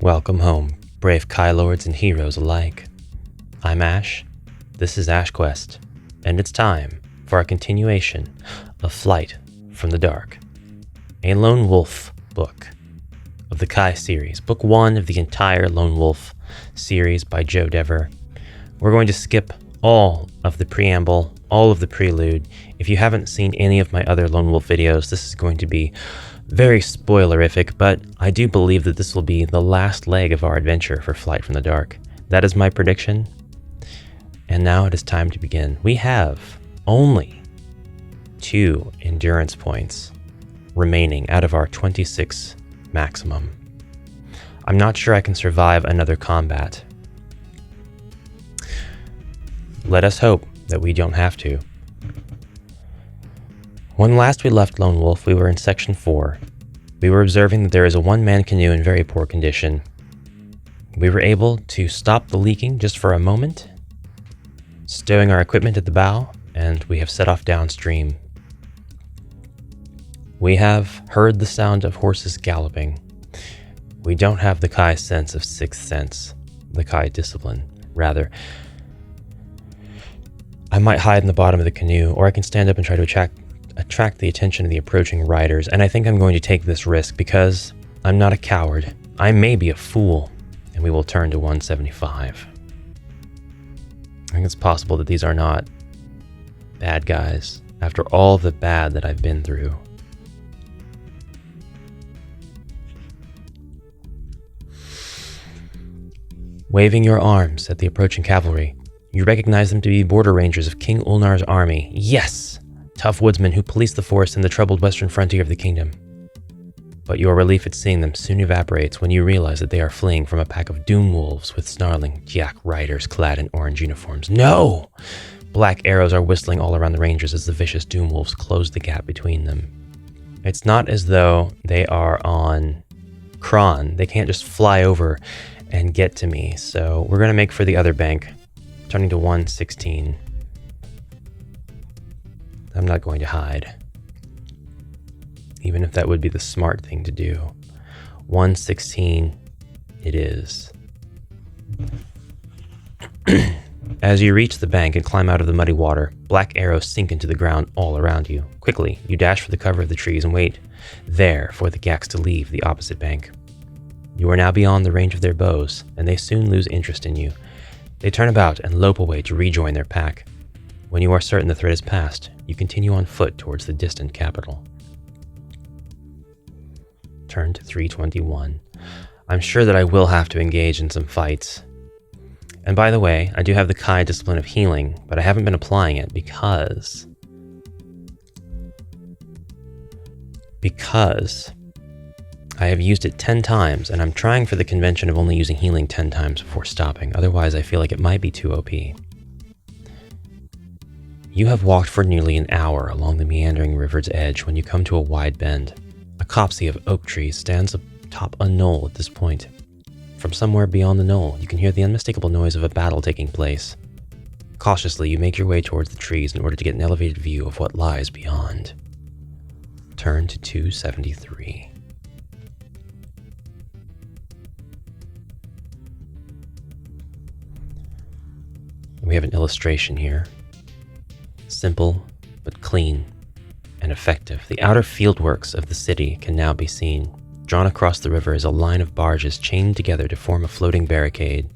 Welcome home, brave Kai Lords and heroes alike. I'm Ash, this is Ash Quest, and it's time for our continuation of Flight from the Dark, a Lone Wolf book of the Kai series, book 1 of the entire Lone Wolf series by Joe Dever. We're going to skip all of the preamble, all of the prelude. If you haven't seen any of my other Lone Wolf videos, this is going to be very spoilerific, but I do believe that this will be the last leg of our adventure for Flight from the Dark. That is my prediction. And now it is time to begin. We have only 2 endurance points remaining out of our 26 maximum. I'm not sure I can survive another combat. Let us hope that we don't have to. When last we left Lone Wolf, we were in Section 4. We were observing that there is a one-man canoe in very poor condition. We were able to stop the leaking just for a moment, stowing our equipment at the bow, and we have set off downstream. We have heard the sound of horses galloping. We don't have the Kai sense of sixth sense, the Kai discipline, rather. I might hide in the bottom of the canoe, or I can stand up and try to attract the attention of the approaching riders, and I think I'm going to take this risk because I'm not a coward. I may be a fool, and we will turn to 175. I think it's possible that these are not bad guys, after all the bad that I've been through. Waving your arms at the approaching cavalry, you recognize them to be border rangers of King Ulnar's army. Yes! Tough woodsmen who police the forest in the troubled western frontier of the kingdom. But your relief at seeing them soon evaporates when you realize that they are fleeing from a pack of doom wolves with snarling jack riders clad in orange uniforms. No! Black arrows are whistling all around the rangers as the vicious doom wolves close the gap between them. It's not as though they are on Kron. They can't just fly over and get to me, so we're going to make for the other bank, turning to 116. I'm not going to hide, even if that would be the smart thing to do. 116 it is. As you reach the bank and climb out of the muddy water, black arrows sink into the ground all around you. Quickly, you dash for the cover of the trees and wait there for the Gaks to leave the opposite bank. You are now beyond the range of their bows, and they soon lose interest in you. They turn about and lope away to rejoin their pack. When you are certain the threat is past, you continue on foot towards the distant capital. Turn to 321. I'm sure that I will have to engage in some fights. And by the way, I do have the Kai discipline of healing, but I haven't been applying it because I have used it 10 times, and I'm trying for the convention of only using healing 10 times before stopping. Otherwise, I feel like it might be too OP. You have walked for nearly an hour along the meandering river's edge when you come to a wide bend. A copse of oak trees stands atop a knoll at this point. From somewhere beyond the knoll, you can hear the unmistakable noise of a battle taking place. Cautiously, you make your way towards the trees in order to get an elevated view of what lies beyond. Turn to 273. We have an illustration here. Simple, but clean and effective. The outer fieldworks of the city can now be seen. Drawn across the river is a line of barges chained together to form a floating barricade.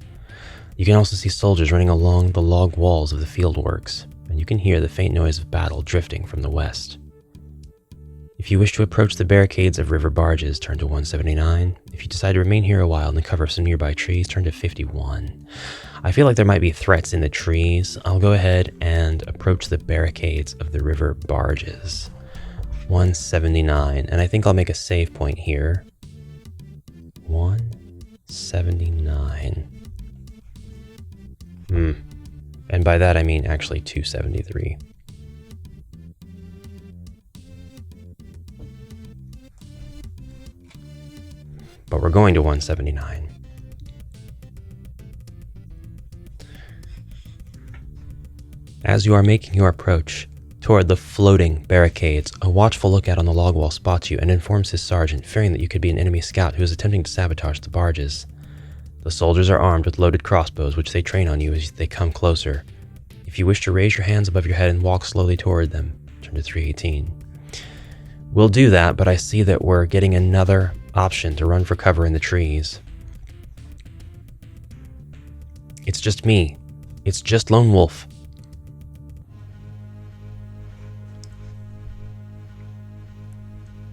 You can also see soldiers running along the log walls of the fieldworks, and you can hear the faint noise of battle drifting from the west. If you wish to approach the barricades of river barges, turn to 179. If you decide to remain here a while in the cover of some nearby trees, turn to 51. I feel like there might be threats in the trees. I'll go ahead and approach the barricades of the river barges. 179, and I think I'll make a save point here. 179. And by that I mean actually 273. But we're going to 179. As you are making your approach, Toward the floating barricades, a watchful lookout on the log wall spots you and informs his sergeant, fearing that you could be an enemy scout who is attempting to sabotage the barges. The soldiers are armed with loaded crossbows, which they train on you as they come closer. If you wish to raise your hands above your head and walk slowly toward them, turn to 318. We'll do that, but I see that we're getting another option to run for cover in the trees. It's just me. It's just Lone Wolf.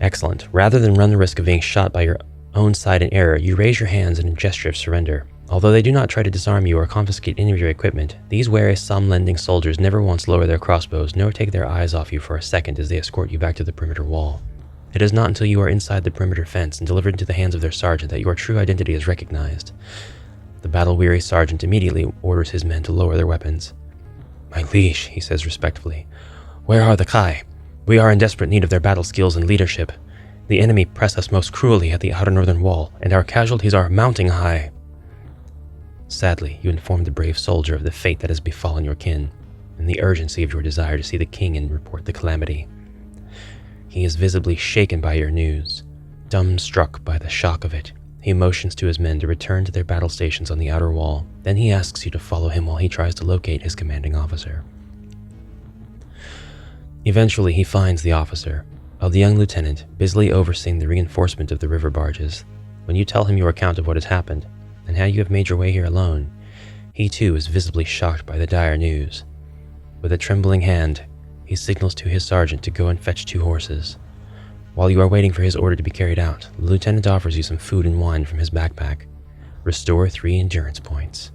Excellent. Rather than run the risk of being shot by your own side in error, you raise your hands in a gesture of surrender. Although they do not try to disarm you or confiscate any of your equipment, these wary, some-lending soldiers never once lower their crossbows nor take their eyes off you for a second as they escort you back to the perimeter wall. It is not until you are inside the perimeter fence and delivered into the hands of their sergeant that your true identity is recognized. The battle-weary sergeant immediately orders his men to lower their weapons. "My liege," he says respectfully, "where are the Kai? We are in desperate need of their battle skills and leadership. The enemy press us most cruelly at the outer northern wall, and our casualties are mounting high." Sadly, you inform the brave soldier of the fate that has befallen your kin, and the urgency of your desire to see the king and report the calamity. He is visibly shaken by your news, dumbstruck by the shock of it. He motions to his men to return to their battle stations on the outer wall. Then he asks you to follow him while he tries to locate his commanding officer. Eventually, he finds the officer, a young lieutenant, busily overseeing the reinforcement of the river barges. When you tell him your account of what has happened, and how you have made your way here alone, he too is visibly shocked by the dire news. With a trembling hand, he signals to his sergeant to go and fetch 2 horses. While you are waiting for his order to be carried out, the lieutenant offers you some food and wine from his backpack. Restore 3 endurance points.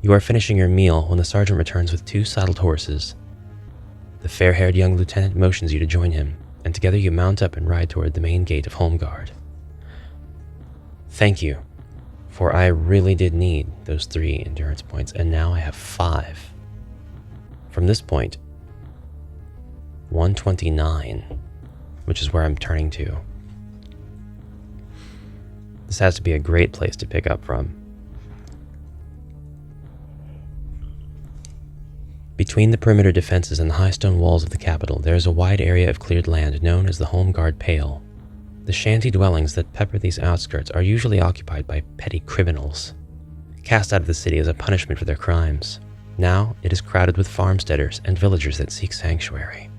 You are finishing your meal when the sergeant returns with 2 saddled horses. The fair-haired young lieutenant motions you to join him, and together you mount up and ride toward the main gate of Home Guard. Thank you, for I really did need those 3 endurance points, and now I have 5. From this point, 129, which is where I'm turning to. This has to be a great place to pick up from. Between the perimeter defenses and the high stone walls of the capital, there is a wide area of cleared land known as the Home Guard Pale. The shanty dwellings that pepper these outskirts are usually occupied by petty criminals, cast out of the city as a punishment for their crimes. Now it is crowded with farmsteaders and villagers that seek sanctuary.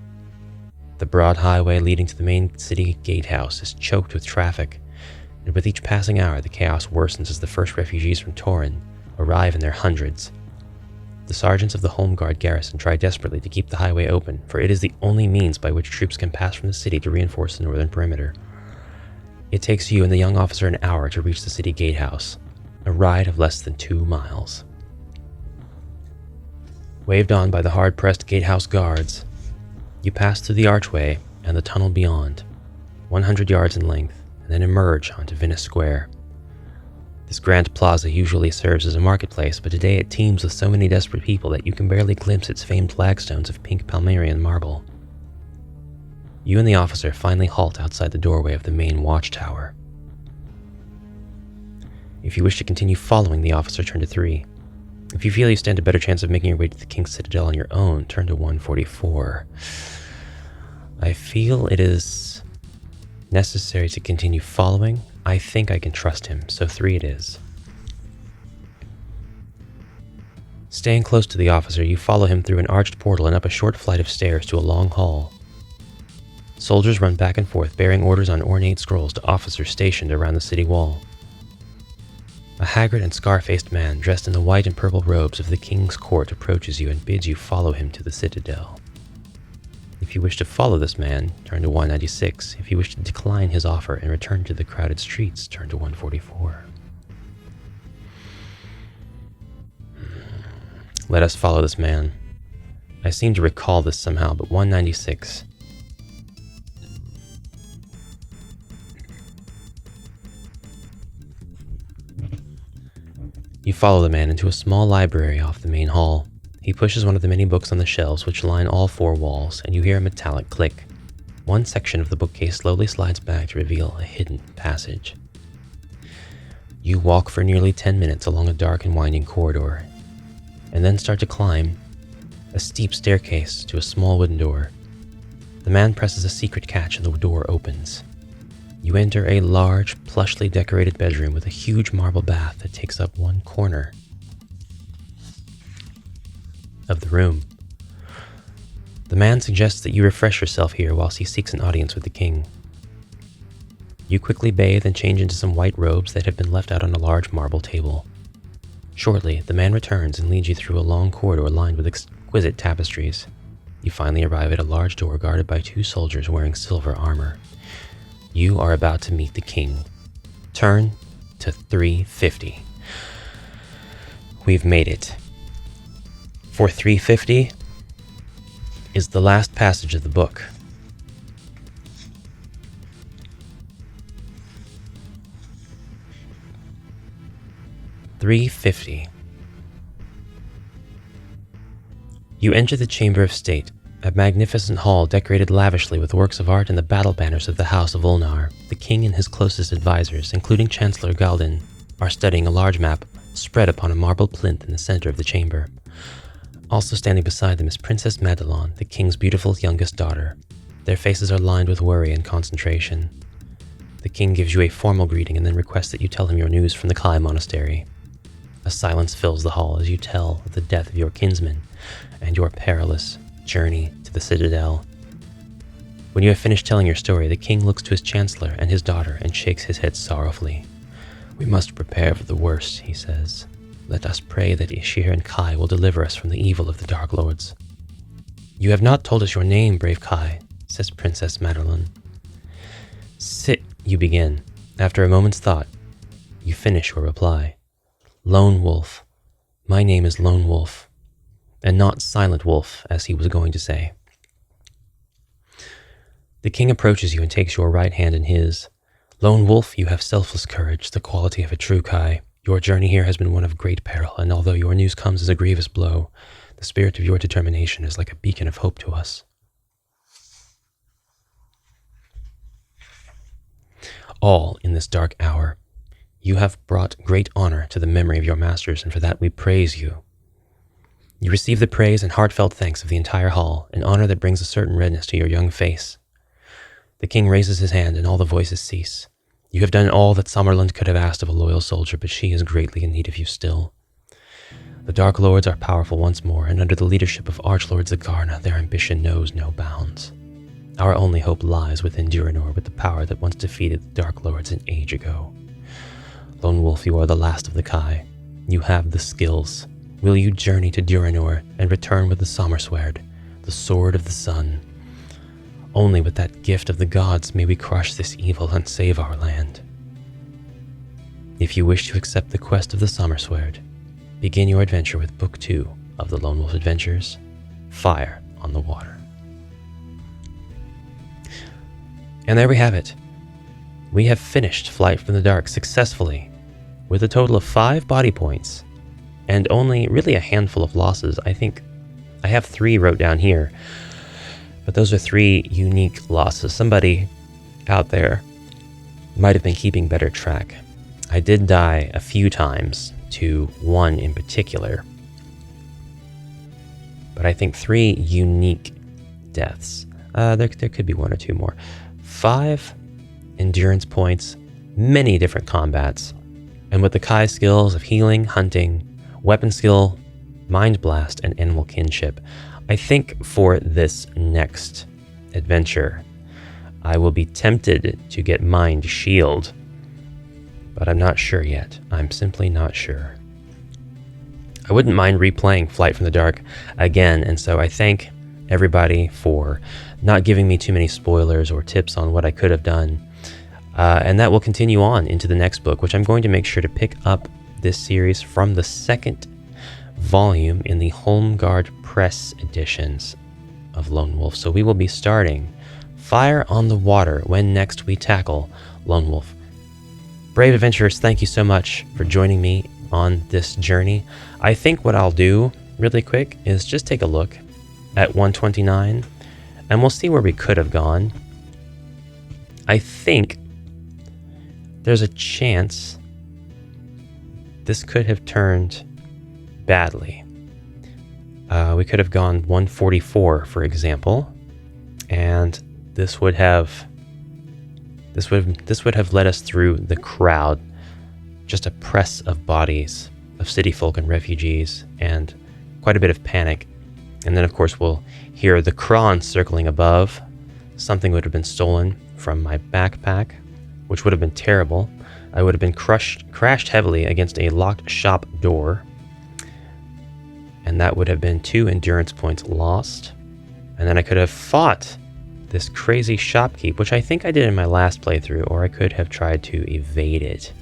The broad highway leading to the main city gatehouse is choked with traffic, and with each passing hour the chaos worsens as the first refugees from Torin arrive in their hundreds. The sergeants of the Home Guard garrison try desperately to keep the highway open, for it is the only means by which troops can pass from the city to reinforce the northern perimeter. It takes you and the young officer an hour to reach the city gatehouse, a ride of less than 2 miles. Waved on by the hard-pressed gatehouse guards, you pass through the archway and the tunnel beyond, 100 yards in length, and then emerge onto Venice Square. This grand plaza usually serves as a marketplace, but today it teems with so many desperate people that you can barely glimpse its famed flagstones of pink Palmyrian marble. You and the officer finally halt outside the doorway of the main watchtower. If you wish to continue following the officer, turn to 3. If you feel you stand a better chance of making your way to the King's Citadel on your own, turn to 144. I feel it is necessary to continue following. I think I can trust him, so 3 it is. Staying close to the officer, you follow him through an arched portal and up a short flight of stairs to a long hall. Soldiers run back and forth, bearing orders on ornate scrolls to officers stationed around the city wall. A haggard and scar-faced man, dressed in the white and purple robes of the king's court, approaches you and bids you follow him to the citadel. If you wish to follow this man, turn to 196. If you wish to decline his offer and return to the crowded streets, turn to 144. Let us follow this man. I seem to recall this somehow, but 196. You follow the man into a small library off the main hall. He pushes one of the many books on the shelves which line all 4 walls, and you hear a metallic click. One section of the bookcase slowly slides back to reveal a hidden passage. You walk for nearly 10 minutes along a dark and winding corridor, and then start to climb. a steep staircase to a small wooden door. The man presses a secret catch and the door opens. You enter a large, plushly decorated bedroom with a huge marble bath that takes up one corner of the room. The man suggests that you refresh yourself here whilst he seeks an audience with the king. You quickly bathe and change into some white robes that have been left out on a large marble table. Shortly, the man returns and leads you through a long corridor lined with exquisite tapestries. You finally arrive at a large door guarded by 2 soldiers wearing silver armor. You are about to meet the king. Turn to 350. We've made it. For 350 is the last passage of the book. $350. You enter the Chamber of State, a magnificent hall decorated lavishly with works of art and the battle banners of the House of Ulnar. The king and his closest advisors, including Chancellor Galden, are studying a large map spread upon a marble plinth in the center of the chamber. Also standing beside them is Princess Madelon, the king's beautiful youngest daughter. Their faces are lined with worry and concentration. The king gives you a formal greeting and then requests that you tell him your news from the Kai Monastery. A silence fills the hall as you tell of the death of your kinsman and your perilous journey to the citadel. When you have finished telling your story, the king looks to his chancellor and his daughter and shakes his head sorrowfully. "We must prepare for the worst," he says. "Let us pray that Ishir and Kai will deliver us from the evil of the Dark Lords." "You have not told us your name, brave Kai," says Princess Madelon. "Sit," you begin. After a moment's thought, you finish your reply. "Lone Wolf. My name is Lone Wolf, and not Silent Wolf, as he was going to say." The king approaches you and takes your right hand in his. "Lone Wolf, you have selfless courage, the quality of a true Kai. Your journey here has been one of great peril, and although your news comes as a grievous blow, the spirit of your determination is like a beacon of hope to us. All in this dark hour, you have brought great honor to the memory of your masters, and for that we praise you." You receive the praise and heartfelt thanks of the entire hall, an honor that brings a certain redness to your young face. The king raises his hand and all the voices cease. "You have done all that Summerland could have asked of a loyal soldier, but she is greatly in need of you still. The Dark Lords are powerful once more, and under the leadership of Archlord Zagarna, their ambition knows no bounds. Our only hope lies within Duranor with the power that once defeated the Dark Lords an age ago. Lone Wolf, you are the last of the Kai. You have the skills. Will you journey to Duranor and return with the Sommersword, the Sword of the Sun? Only with that gift of the gods may we crush this evil and save our land. If you wish to accept the quest of the Sommersword, begin your adventure with Book 2 of the Lone Wolf Adventures, Fire on the Water." And there we have it. We have finished Flight from the Dark successfully, with a total of 5 body points, and only really a handful of losses. I think I have 3 wrote down here, but those are 3 unique losses. Somebody out there might have been keeping better track. I did die a few times, to one in particular, but I think 3 unique deaths. There could be 1 or 2 more. 5 endurance points, many different combats, and with the Kai skills of healing, hunting, weapon skill, mind blast, and animal kinship, I think for this next adventure, I will be tempted to get Mind Shield, but I'm not sure yet. I'm simply not sure. I wouldn't mind replaying Flight from the Dark again, and so I thank everybody for not giving me too many spoilers or tips on what I could have done. And that will continue on into the next book, which I'm going to make sure to pick up this series from the 2nd volume in the Home Guard Press editions of Lone Wolf. So we will be starting Fire on the Water when next we tackle Lone Wolf. Brave adventurers, thank you so much for joining me on this journey. I think what I'll do really quick is just take a look at 129 and we'll see where we could have gone. I think there's a chance this could have turned badly. We could have gone 144, for example, and this would have led us through the crowd, just a press of bodies of city folk and refugees, and quite a bit of panic. And then, of course, we'll hear the Kron circling above. Something would have been stolen from my backpack, which would have been terrible. I would have been crashed heavily against a locked shop door, and that would have been 2 endurance points lost. And then I could have fought this crazy shopkeep, which I think I did in my last playthrough, or I could have tried to evade it.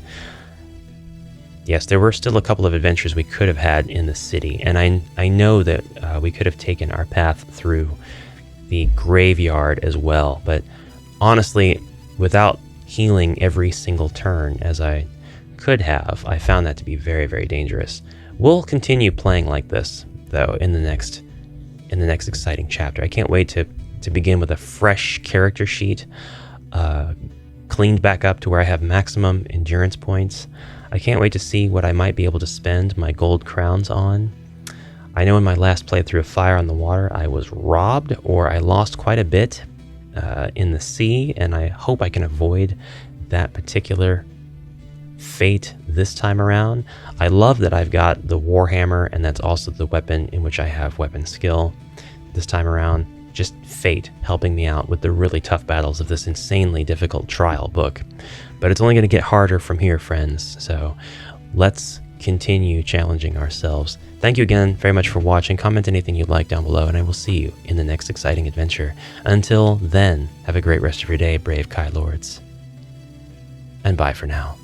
Yes, there were still a couple of adventures we could have had in the city, and I know that we could have taken our path through the graveyard as well, but honestly, without healing every single turn as I could have, I found that to be very, very dangerous. We'll continue playing like this, though, in the next exciting chapter. I can't wait to begin with a fresh character sheet, cleaned back up to where I have maximum endurance points. I can't wait to see what I might be able to spend my gold crowns on. I know in my last playthrough of Fire on the Water, I was robbed, or I lost quite a bit in the sea, and I hope I can avoid that particular fate this time around. I love that I've got the Warhammer, and that's also the weapon in which I have weapon skill this time around. Just fate helping me out with the really tough battles of this insanely difficult trial book. But it's only going to get harder from here, friends, so let's continue challenging ourselves. Thank you again very much for watching. Comment anything you'd like down below, and I will see you in the next exciting adventure. Until then, have a great rest of your day, brave Kai Lords. And bye for now.